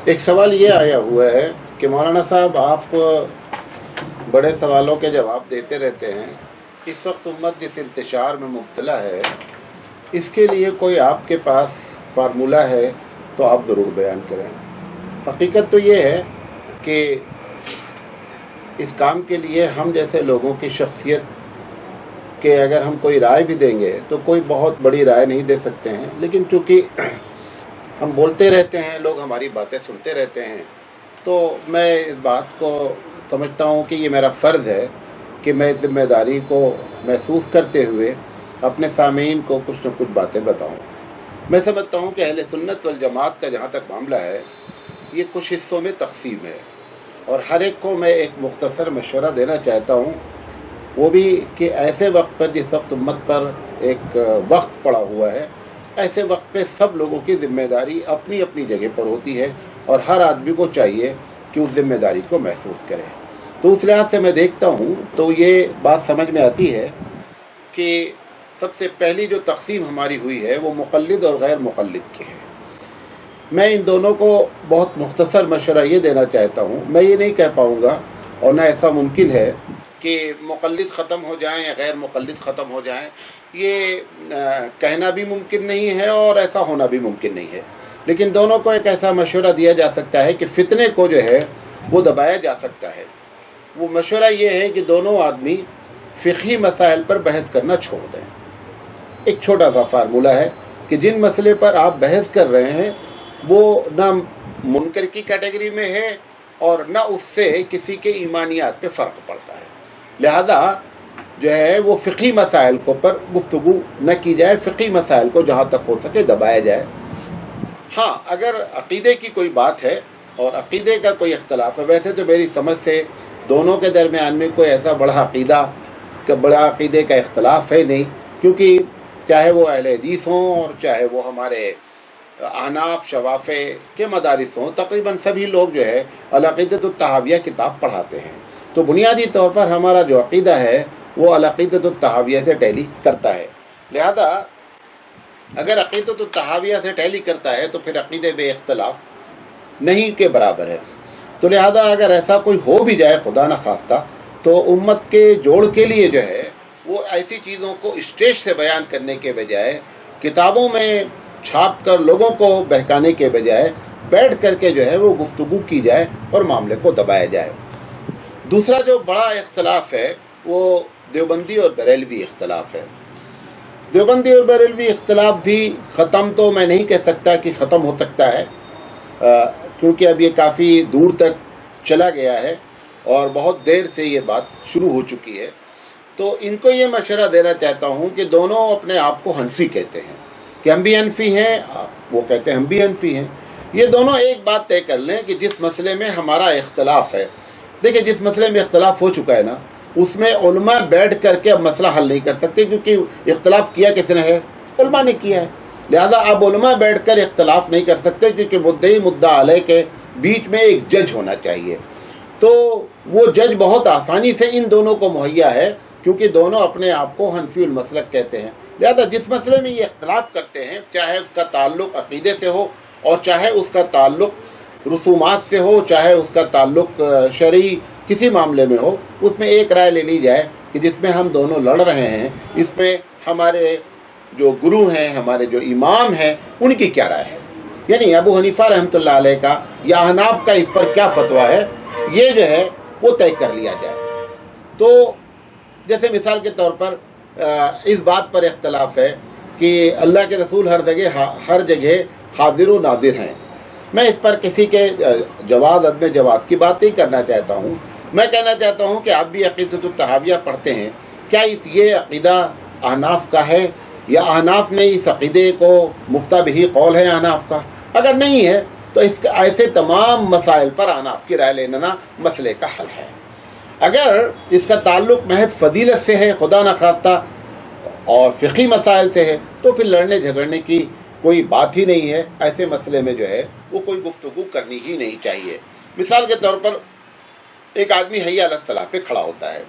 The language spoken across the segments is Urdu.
ایک سوال یہ آیا ہوا ہے کہ مولانا صاحب آپ بڑے سوالوں کے جواب دیتے رہتے ہیں، اس وقت امت جس انتشار میں مبتلا ہے اس کے لیے کوئی آپ کے پاس فارمولہ ہے تو آپ ضرور بیان کریں۔ حقیقت تو یہ ہے کہ اس کام کے لیے ہم جیسے لوگوں کی شخصیت کہ اگر ہم کوئی رائے بھی دیں گے تو کوئی بہت بڑی رائے نہیں دے سکتے ہیں، لیکن چونکہ ہم بولتے رہتے ہیں، لوگ ہماری باتیں سنتے رہتے ہیں، تو میں اس بات کو سمجھتا ہوں کہ یہ میرا فرض ہے کہ میں ذمہ داری کو محسوس کرتے ہوئے اپنے سامعین کو کچھ نہ کچھ باتیں بتاؤں۔ میں سمجھتا ہوں کہ اہل سنت والجماعت کا جہاں تک معاملہ ہے یہ کچھ حصوں میں تقسیم ہے، اور ہر ایک کو میں ایک مختصر مشورہ دینا چاہتا ہوں، وہ بھی کہ ایسے وقت پر جس وقت امت پر ایک وقت پڑا ہوا ہے، ایسے وقت پہ سب لوگوں کی ذمہ داری اپنی اپنی جگہ پر ہوتی ہے، اور ہر آدمی کو چاہیے کہ اس ذمہ داری کو محسوس کرے۔ تو اس لحاظ سے میں دیکھتا ہوں تو یہ بات سمجھ میں آتی ہے کہ سب سے پہلی جو تقسیم ہماری ہوئی ہے وہ مقلد اور غیر مقلد کی ہے۔ میں ان دونوں کو بہت مختصر مشورہ یہ دینا چاہتا ہوں، میں یہ نہیں کہہ پاؤں گا اور نہ ایسا ممکن ہے کہ مقلد ختم ہو جائیں یا غیر مقلد ختم ہو جائیں، یہ کہنا بھی ممکن نہیں ہے اور ایسا ہونا بھی ممکن نہیں ہے، لیکن دونوں کو ایک ایسا مشورہ دیا جا سکتا ہے کہ فتنے کو جو ہے وہ دبایا جا سکتا ہے۔ وہ مشورہ یہ ہے کہ دونوں آدمی فقہی مسائل پر بحث کرنا چھوڑ دیں۔ ایک چھوٹا سا فارمولہ ہے کہ جن مسئلے پر آپ بحث کر رہے ہیں وہ نہ منکر کی کیٹیگری میں ہے اور نہ اس سے کسی کے ایمانیات پہ فرق پڑتا ہے، لہذا جو ہے وہ فقہی مسائل کو پر گفتگو نہ کی جائے، فقہی مسائل کو جہاں تک ہو سکے دبایا جائے۔ ہاں، اگر عقیدے کی کوئی بات ہے اور عقیدے کا کوئی اختلاف ہے، ویسے تو میری سمجھ سے دونوں کے درمیان میں کوئی ایسا بڑا عقیدے کا اختلاف ہے نہیں، کیونکہ چاہے وہ اہل حدیث ہوں اور چاہے وہ ہمارے احناف شوافع کے مدارس ہوں، تقریباً سبھی لوگ جو ہے العقیدۃ الطحاویہ کتاب پڑھاتے ہیں، تو بنیادی طور پر ہمارا جو عقیدہ ہے وہ العقیدۃ الطحاویہ سے ٹیلی کرتا ہے۔ لہذا اگر عقیدۃ الطحاویہ سے ٹیلی کرتا ہے تو پھر عقیدے بے اختلاف نہیں کے برابر ہے۔ تو لہذا اگر ایسا کوئی ہو بھی جائے خدا نخواستہ، تو امت کے جوڑ کے لیے جو ہے وہ ایسی چیزوں کو اسٹیج سے بیان کرنے کے بجائے، کتابوں میں چھاپ کر لوگوں کو بہکانے کے بجائے بیٹھ کر کے جو ہے وہ گفتگو کی جائے اور معاملے کو دبایا جائے۔ دوسرا جو بڑا اختلاف ہے وہ دیوبندی اور بریلوی اختلاف ہے۔ دیوبندی اور بریلوی اختلاف بھی ختم تو میں نہیں کہہ سکتا کہ ختم ہو سکتا ہے، کیونکہ اب یہ کافی دور تک چلا گیا ہے اور بہت دیر سے یہ بات شروع ہو چکی ہے۔ تو ان کو یہ مشورہ دینا چاہتا ہوں کہ دونوں اپنے آپ کو حنفی کہتے ہیں کہ ہم بھی حنفی ہیں، وہ کہتے ہیں ہم بھی حنفی ہیں، یہ دونوں ایک بات طے کر لیں کہ جس مسئلے میں ہمارا اختلاف ہے، دیکھیں جس مسئلے میں اختلاف ہو چکا ہے نا، اس میں علماء بیٹھ کر کے اب مسئلہ حل نہیں کر سکتے، کیونکہ اختلاف کیا کس نے ہے؟ علماء نے کیا ہے، لہذا اب علماء بیٹھ کر اختلاف نہیں کر سکتے، کیونکہ مدعی مدعا علیہ کے بیچ میں ایک جج ہونا چاہیے۔ تو وہ جج بہت آسانی سے ان دونوں کو مہیا ہے، کیونکہ دونوں اپنے آپ کو حنفی المسلک کہتے ہیں، لہذا جس مسئلے میں یہ اختلاف کرتے ہیں، چاہے اس کا تعلق عقیدے سے ہو اور چاہے اس کا تعلق رسومات سے ہو، چاہے اس کا تعلق شرعی کسی معاملے میں ہو، اس میں ایک رائے لے لی جائے کہ جس میں ہم دونوں لڑ رہے ہیں، اس میں ہمارے جو گرو ہیں، ہمارے جو امام ہیں، ان کی کیا رائے ہے، یعنی ابو حنیفہ رحمۃ اللہ علیہ کا یا احناف کا اس پر کیا فتویٰ ہے، یہ جو ہے وہ طے کر لیا جائے۔ تو جیسے مثال کے طور پر اس بات پر اختلاف ہے کہ اللہ کے رسول ہر جگہ حاضر و ناظر ہیں، میں اس پر کسی کے جواز عدم جواز کی بات نہیں کرنا چاہتا ہوں، میں کہنا چاہتا ہوں کہ آپ بھی عقیدۃ الطحاویہ پڑھتے ہیں، کیا یہ عقیدہ احناف کا ہے یا احناف نے اس عقیدے کو مفتہ بہی قول ہے احناف کا؟ اگر نہیں ہے تو ایسے تمام مسائل پر احناف کی رائے لینا مسئلے کا حل ہے۔ اگر اس کا تعلق محض فضیلت سے ہے خدا نخواستہ اور فقہی مسائل سے ہے، تو پھر لڑنے جھگڑنے کی کوئی بات ہی نہیں ہے، ایسے مسئلے میں جو ہے وہ کوئی گفتگو کرنی ہی نہیں چاہیے۔ مثال کے طور پر ایک آدمی حی علی الصلاۃ پہ کھڑا ہوتا ہے،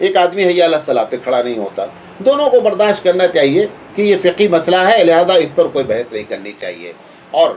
ایک آدمی حی علی الصلاۃ پہ کھڑا نہیں ہوتا، دونوں کو برداشت کرنا چاہیے کہ یہ فقہی مسئلہ ہے، لہذا اس پر کوئی بحث نہیں کرنی چاہیے، اور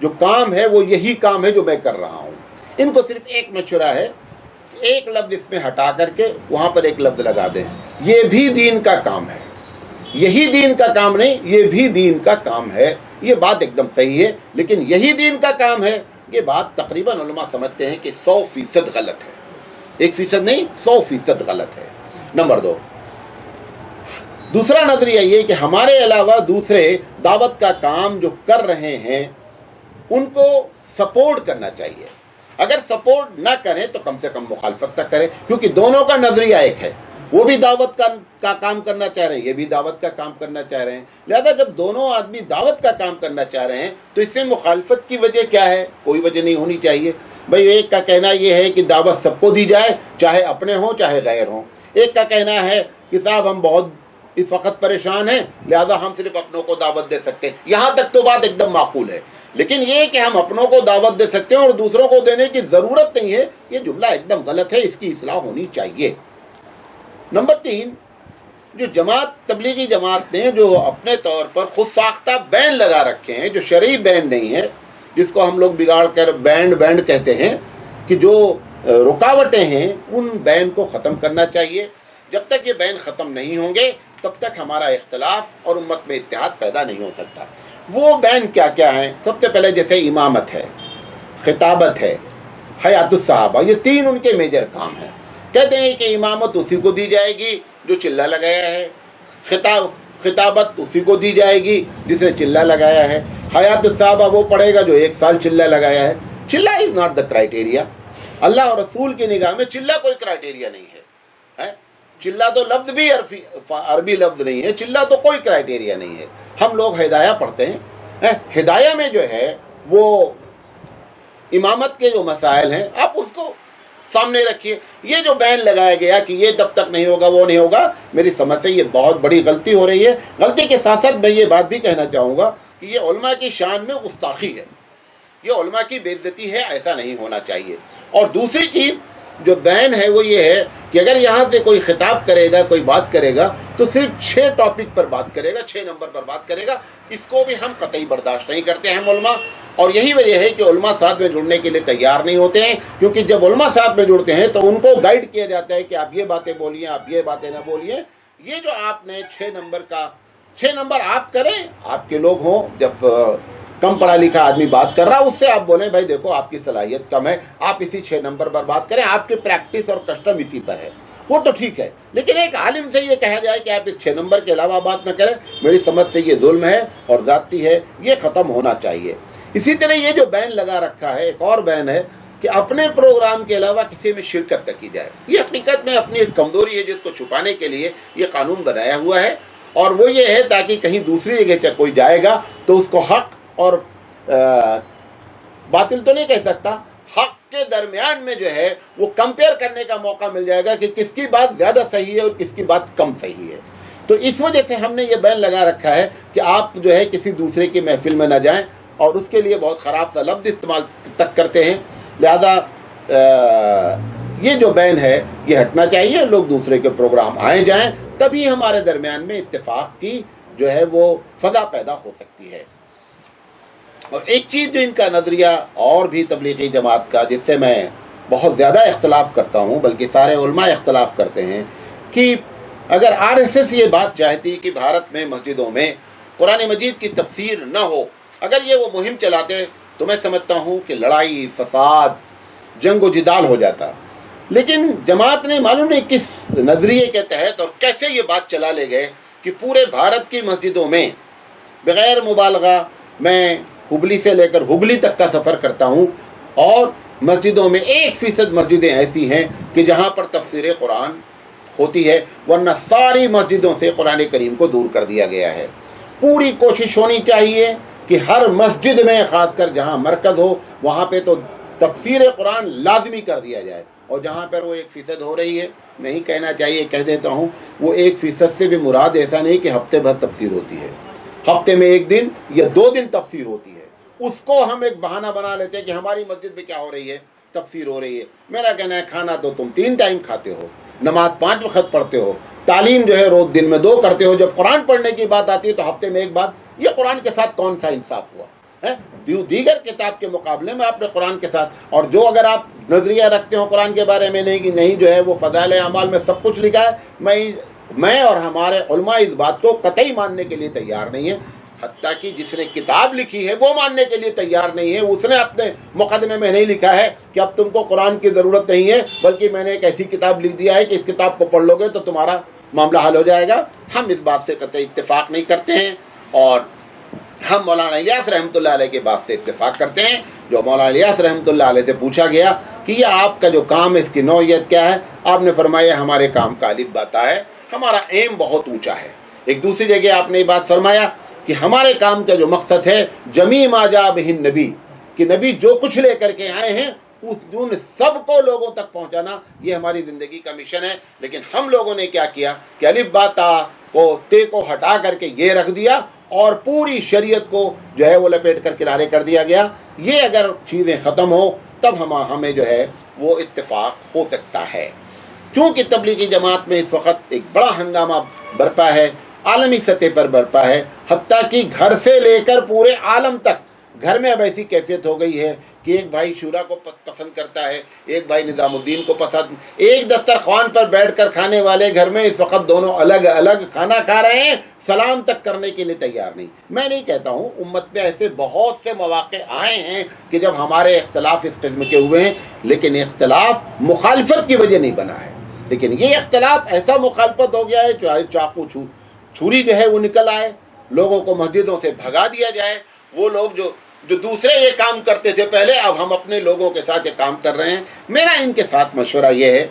جو کام ہے وہ یہی کام ہے جو میں کر رہا ہوں. ان کو صرف ایک مشورہ ہے کہ ایک لفظ اس میں ہٹا کر کے وہاں پر ایک لفظ لگا دیں. یہ بھی دین کا کام ہے, یہی دین کا کام نہیں, یہ بھی دین کا کام ہے. یہ بات ایک دم صحیح ہے, لیکن یہی دین کا کام ہے یہ بات تقریباً علماء سمجھتے ہیں کہ 100% غلط ہے. 1% نہیں, 100% غلط ہے. نمبر 2, دوسرا نظریہ یہ کہ ہمارے علاوہ دوسرے دعوت کا کام جو کر رہے ہیں ان کو سپورٹ کرنا چاہیے. اگر سپورٹ نہ کریں تو کم سے کم مخالفت تک کریں, کیونکہ دونوں کا نظریہ ایک ہے. وہ بھی دعوت کا کام کرنا چاہ رہے ہیں, یہ بھی دعوت کا کام کرنا چاہ رہے ہیں. لہذا جب دونوں آدمی دعوت کا کام کرنا چاہ رہے ہیں تو اس سے مخالفت کی وجہ کیا ہے؟ کوئی وجہ نہیں ہونی چاہیے. بھئی ایک کا کہنا یہ ہے کہ دعوت سب کو دی جائے, چاہے اپنے ہوں چاہے غیر ہوں. ایک کا کہنا ہے کہ صاحب ہم بہت اس وقت پریشان ہیں, لہذا ہم صرف اپنوں کو دعوت دے سکتے ہیں. یہاں تک تو بات ایک دم معقول ہے, لیکن یہ کہ ہم اپنوں کو دعوت دے سکتے ہیں اور دوسروں کو دینے کی ضرورت نہیں ہے, یہ جملہ ایک دم غلط ہے. اس کی اصلاح ہونی چاہیے. نمبر 3, جو جماعت تبلیغی جماعت نے جو اپنے طور پر خود ساختہ بین لگا رکھے ہیں, جو شرعی بین نہیں ہے, جس کو ہم لوگ بگاڑ کر بینڈ کہتے ہیں, کہ جو رکاوٹیں ہیں ان بین کو ختم کرنا چاہیے. جب تک یہ بین ختم نہیں ہوں گے تب تک ہمارا اختلاف اور امت میں اتحاد پیدا نہیں ہو سکتا. وہ بین کیا کیا ہیں؟ سب سے پہلے جیسے امامت ہے, خطابت ہے, حیات الصحابہ, یہ 3 ان کے میجر کام ہیں. کہتے ہیں کہ امامت اسی کو دی جائے گی جو چلہ لگایا ہے, خطابت اسی کو دی جائے گی جس نے چلہ لگایا ہے, حیات الصحابہ وہ پڑھے گا جو 1 سال چلہ لگایا ہے. چلہ از ناٹ دا کرائٹیریا. اللہ اور رسول کی نگاہ میں چلہ کوئی کرائٹیریا نہیں ہے. چلہ تو لفظ بھی عربی لفظ نہیں ہے, چلہ تو کوئی کرائٹیریا نہیں ہے. ہم لوگ ہدایہ پڑھتے ہیں, ہدایہ میں جو ہے وہ امامت کے جو مسائل ہیں آپ اس کو سامنے رکھیے. یہ جو بین لگایا گیا کہ یہ تب تک نہیں ہوگا وہ نہیں ہوگا, میری سمجھ سے یہ بہت بڑی غلطی ہو رہی ہے. غلطی کے ساتھ ساتھ میں یہ بات بھی کہنا چاہوں گا کہ یہ علماء کی شان میں گستاخی ہے, یہ علماء کی بے عزتی ہے, ایسا نہیں ہونا چاہیے. اور دوسری چیز جو بین ہے وہ یہ ہے کہ اگر یہاں سے کوئی خطاب کرے گا, کوئی بات کرے گا تو صرف 6 ٹاپک پر بات کرے گا, 6 نمبر پر بات کرے گا. اس کو بھی ہم قطعی برداشت نہیں کرتے ہیں علماء. اور یہی وجہ ہے کہ علماء ساتھ میں جڑنے کے لیے تیار نہیں ہوتے ہیں, کیونکہ جب علماء ساتھ میں جڑتے ہیں تو ان کو گائیڈ کیا جاتا ہے کہ آپ یہ باتیں بولیے, آپ یہ باتیں نہ بولیے. یہ جو آپ نے 6 نمبر آپ کریں, آپ کے لوگ ہوں, جب کم پڑھا لکھا آدمی بات کر رہا اس سے آپ بولیں بھائی دیکھو آپ کی صلاحیت کم ہے, آپ اسی 6 نمبر پر بات کریں, آپ کی پریکٹس اور کسٹم اسی پر ہے, وہ تو ٹھیک ہے. لیکن ایک عالم سے یہ کہا جائے کہ آپ اس 6 نمبر کے علاوہ بات نہ کریں, میری سمجھ سے یہ ظلم ہے اور زیادتی ہے, یہ ختم ہونا چاہیے. اسی طرح یہ جو بین لگا رکھا ہے, ایک اور بین ہے کہ اپنے پروگرام کے علاوہ کسی میں شرکت نہ کی جائے. یہ حقیقت میں اپنی ایک کمزوری ہے جس کو چھپانے کے لیے یہ قانون بنایا ہوا ہے, اور وہ یہ ہے تاکہ کہیں دوسری جگہ کوئی جائے گا تو اس کو حق اور باطل تو نہیں کہہ سکتا, حق کے درمیان میں جو ہے وہ کمپیئر کرنے کا موقع مل جائے گا کہ کس کی بات زیادہ صحیح ہے اور کس کی بات کم صحیح ہے. تو اس وجہ سے ہم نے یہ بین لگا رکھا ہے کہ آپ جو ہے کسی دوسرے کی محفل میں نہ جائیں, اور اس کے لیے بہت خراب سا لفظ استعمال تک کرتے ہیں. لہذا یہ جو بین ہے یہ ہٹنا چاہیے, لوگ دوسرے کے پروگرام آئیں جائیں, تبھی ہمارے درمیان میں اتفاق کی جو ہے وہ فضا پیدا ہو سکتی ہے. اور ایک چیز جو ان کا نظریہ اور بھی تبلیغی جماعت کا, جس سے میں بہت زیادہ اختلاف کرتا ہوں, بلکہ سارے علماء اختلاف کرتے ہیں, کہ اگر RSS یہ بات چاہتی کہ بھارت میں مسجدوں میں قرآن مجید کی تفسیر نہ ہو, اگر یہ وہ مہم چلاتے تو میں سمجھتا ہوں کہ لڑائی, فساد, جنگ و جدال ہو جاتا. لیکن جماعت نے معلوم نہیں کس نظریے کے تحت اور کیسے یہ بات چلا لے گئے کہ پورے بھارت کی مسجدوں میں, بغیر مبالغہ میں ہبلی سے لے کر ہگلی تک کا سفر کرتا ہوں, اور مسجدوں میں 1% مسجدیں ایسی ہیں کہ جہاں پر تفسیر قرآن ہوتی ہے, ورنہ ساری مسجدوں سے قرآن کریم کو دور کر دیا گیا ہے. پوری کوشش ہونی چاہیے کہ ہر مسجد میں, خاص کر جہاں مرکز ہو وہاں پہ تو تفسیر قرآن لازمی کر دیا جائے. اور جہاں پر وہ 1% ہو رہی ہے, نہیں کہنا چاہیے, کہہ دیتا ہوں, وہ 1% سے بھی مراد ایسا نہیں کہ ہفتے بھر تفسیر ہوتی ہے, ہفتے میں 1 دن یا 2 دن تفسیر ہوتی ہے. اس کو ہم ایک بہانہ بنا لیتے ہیں کہ ہماری مسجد میں کیا ہو رہی ہے, تفسیر ہو رہی ہے. میرا کہنا ہے کھانا تو تم 3 ٹائم کھاتے ہو, نماز 5 وقت پڑھتے ہو, تعلیم جو ہے روز دن میں 2 کرتے ہو, جب قرآن پڑھنے کی بات آتی ہے تو ہفتے میں 1 بار. یہ قرآن کے ساتھ کون سا انصاف ہوا؟ دیگر کتاب کے مقابلے میں آپ نے قرآن کے ساتھ، اور جو اگر آپ نظریہ رکھتے ہو قرآن کے بارے میں نہیں کہ نہیں جو ہے وہ فضائل اعمال میں سب کچھ لکھا ہے، میں اور ہمارے علماء اس بات کو قطعی ماننے کے لیے تیار نہیں ہے، حتیٰ کہ جس نے کتاب لکھی ہے وہ ماننے کے لیے تیار نہیں ہے۔ اس نے اپنے مقدمے میں نہیں لکھا ہے کہ اب تم کو قرآن کی ضرورت نہیں ہے، بلکہ میں نے ایک ایسی کتاب لکھ دیا ہے کہ اس کتاب کو پڑھ لو گے تو تمہارا معاملہ حل ہو جائے گا۔ ہم اس بات سے قطعی اتفاق نہیں کرتے ہیں، اور ہم مولانا الیاس رحمۃ اللہ علیہ کے بات سے اتفاق کرتے ہیں۔ جو مولانا الیاس رحمۃ اللہ علیہ سے پوچھا گیا کہ یہ آپ کا جو کام ہے اس کی نوعیت کیا ہے، آپ نے فرمایا ہمارے کام کا الف باتا ہے، ہمارا ایم بہت اونچا ہے۔ ایک دوسری جگہ آپ نے یہ بات فرمایا کہ ہمارے کام کا جو مقصد ہے جمیع ما جاء بہ النبی، کہ نبی جو کچھ لے کر کے آئے ہیں ان سب کو لوگوں تک پہنچانا، یہ ہماری زندگی کا مشن ہے۔ لیکن ہم لوگوں نے کیا کیا کہ الف با تا کو تے کو ہٹا کر کے یہ رکھ دیا اور پوری شریعت کو جو ہے وہ لپیٹ کر کنارے کر دیا گیا۔ یہ اگر چیزیں ختم ہو تب ہمیں جو ہے وہ اتفاق ہو سکتا ہے۔ چونکہ تبلیغی جماعت میں اس وقت ایک بڑا ہنگامہ برپا ہے، عالمی سطح پر برپا ہے، حتیٰ کہ گھر سے لے کر پورے عالم تک گھر میں اب ایسی کیفیت ہو گئی ہے کہ ایک بھائی شورا کو پسند کرتا ہے، ایک بھائی نظام الدین کو پسند، ایک دسترخوان پر بیٹھ کر کھانے والے گھر میں اس وقت دونوں الگ الگ کھانا کھا رہے ہیں، سلام تک کرنے کے لیے تیار نہیں۔ میں نہیں کہتا ہوں، امت میں ایسے بہت سے مواقع آئے ہیں کہ جب ہمارے اختلاف اس قسم کے ہوئے ہیں، لیکن اختلاف مخالفت کی وجہ نہیں بنا ہے، لیکن یہ اختلاف ایسا مخالفت ہو گیا ہے چاہے چاقو چھری جو ہے وہ نکل آئے، لوگوں کو مسجدوں سے بھگا دیا جائے۔ وہ لوگ جو دوسرے یہ کام کرتے تھے پہلے، اب ہم اپنے لوگوں کے ساتھ یہ کام کر رہے ہیں۔ میرا ان کے ساتھ مشورہ یہ ہے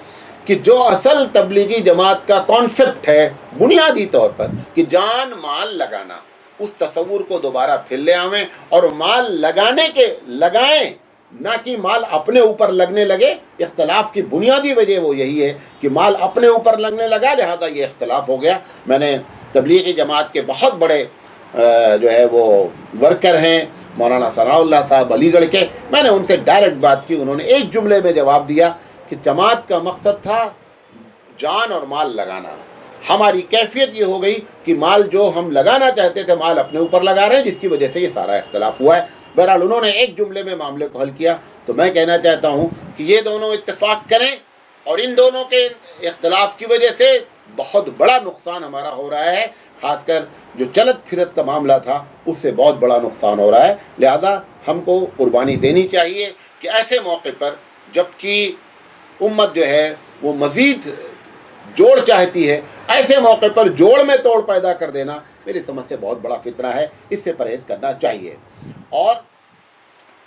کہ جو اصل تبلیغی جماعت کا کانسیپٹ ہے بنیادی طور پر کہ جان مال لگانا، اس تصور کو دوبارہ پھر لے آویں اور مال لگائیں، نہ کہ مال اپنے اوپر لگنے لگے۔ اختلاف کی بنیادی وجہ وہ یہی ہے کہ مال اپنے اوپر لگنے لگا، لہذا یہ اختلاف ہو گیا۔ میں نے تبلیغی جماعت کے بہت بڑے جو ہے وہ ورکر ہیں، مولانا ثناء اللہ صاحب علی گڑھ کے، میں نے ان سے ڈائریکٹ بات کی، انہوں نے ایک جملے میں جواب دیا کہ جماعت کا مقصد تھا جان اور مال لگانا۔ ہماری کیفیت یہ ہو گئی کہ مال جو ہم لگانا چاہتے تھے مال اپنے اوپر لگا رہے ہیں، جس کی وجہ سے یہ سارا اختلاف ہوا ہے۔ بہرحال انہوں نے ایک جملے میں معاملے کو حل کیا، تو میں کہنا چاہتا ہوں کہ یہ دونوں اتفاق کریں، اور ان دونوں کے اختلاف کی وجہ سے بہت بڑا نقصان ہمارا ہو رہا ہے، خاص کر جو چلت پھرت کا معاملہ تھا اس سے بہت بڑا نقصان ہو رہا ہے۔ لہذا ہم کو قربانی دینی چاہیے کہ ایسے موقع پر جب کہ امت جو ہے وہ مزید جوڑ چاہتی ہے، ایسے موقع پر جوڑ میں توڑ پیدا کر دینا میری سمجھ سے بہت بڑا فتنہ ہے، اس سے پرہیز کرنا چاہیے۔ اور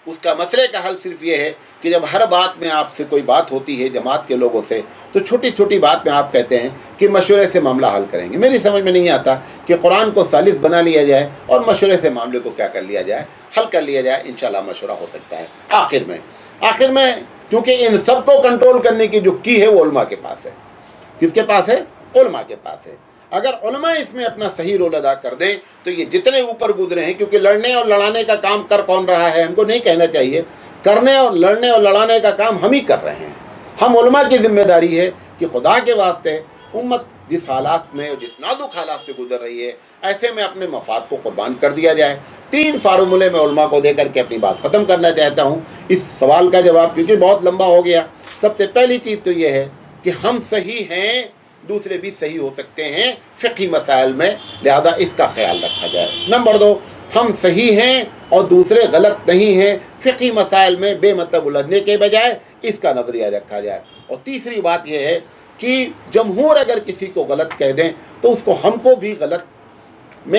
اس کا مسئلے کا حل صرف یہ ہے کہ جب ہر بات میں آپ سے کوئی بات ہوتی ہے جماعت کے لوگوں سے، تو چھوٹی چھوٹی بات میں آپ کہتے ہیں کہ مشورے سے معاملہ حل کریں گے۔ میری سمجھ میں نہیں آتا کہ قرآن کو ثالث بنا لیا جائے اور مشورے سے معاملے کو کیا کر لیا جائے، حل کر لیا جائے، انشاءاللہ مشورہ ہو سکتا ہے۔ آخر میں کیونکہ ان سب کو کنٹرول کرنے کی جو کی ہے وہ علماء کے پاس ہے۔ کس کے پاس ہے؟ علماء کے پاس ہے۔ اگر علماء اس میں اپنا صحیح رول ادا کر دیں تو یہ جتنے اوپر گزرے ہیں، کیونکہ لڑنے اور لڑانے کا کام کر کون رہا ہے، ہم کو نہیں کہنا چاہیے، کرنے اور لڑنے اور لڑانے کا کام ہم ہی کر رہے ہیں۔ ہم علماء کی ذمہ داری ہے کہ خدا کے واسطے امت جس حالات میں اور جس نازک حالات سے گزر رہی ہے، ایسے میں اپنے مفاد کو قربان کر دیا جائے۔ 3 فارمولے میں علماء کو دے کر کے اپنی بات ختم کرنا چاہتا ہوں۔ اس سوال کا جواب کیونکہ بہت لمبا ہو گیا، سب سے پہلی چیز تو یہ ہے کہ ہم صحیح ہیں، دوسرے بھی صحیح ہو سکتے ہیں فقہی مسائل میں، لہذا اس کا خیال رکھا جائے۔ نمبر 2، ہم صحیح ہیں اور دوسرے غلط نہیں ہیں فقہی مسائل میں، بے مطلب الجھنے کے بجائے اس کا نظریہ رکھا جائے۔ اور تیسری بات یہ ہے کہ جمہور اگر کسی کو غلط کہہ دیں تو اس کو ہم کو بھی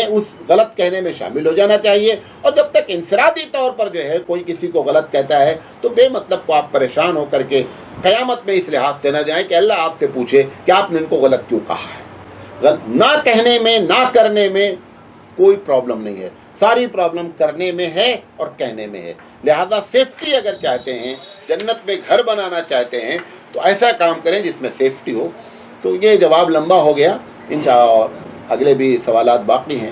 اس غلط کہنے میں شامل ہو جانا چاہیے۔ اور جب تک انفرادی طور پر جو ہے کوئی کسی کو غلط کہتا ہے تو بے مطلب کو آپ پریشان ہو کر کے قیامت میں اس لحاظ سے نہ جائیں کہ اللہ آپ سے پوچھے کہ آپ نے ان کو غلط کیوں کہا ہے۔ نہ کہنے میں نہ کرنے میں کوئی پرابلم نہیں ہے، ساری پرابلم کرنے میں ہے اور کہنے میں ہے۔ لہذا سیفٹی اگر چاہتے ہیں، جنت میں گھر بنانا چاہتے ہیں، تو ایسا کام کریں جس میں سیفٹی ہو۔ تو یہ جواب لمبا ہو گیا، انشاءاللہ اگلے بھی سوالات باقی ہیں۔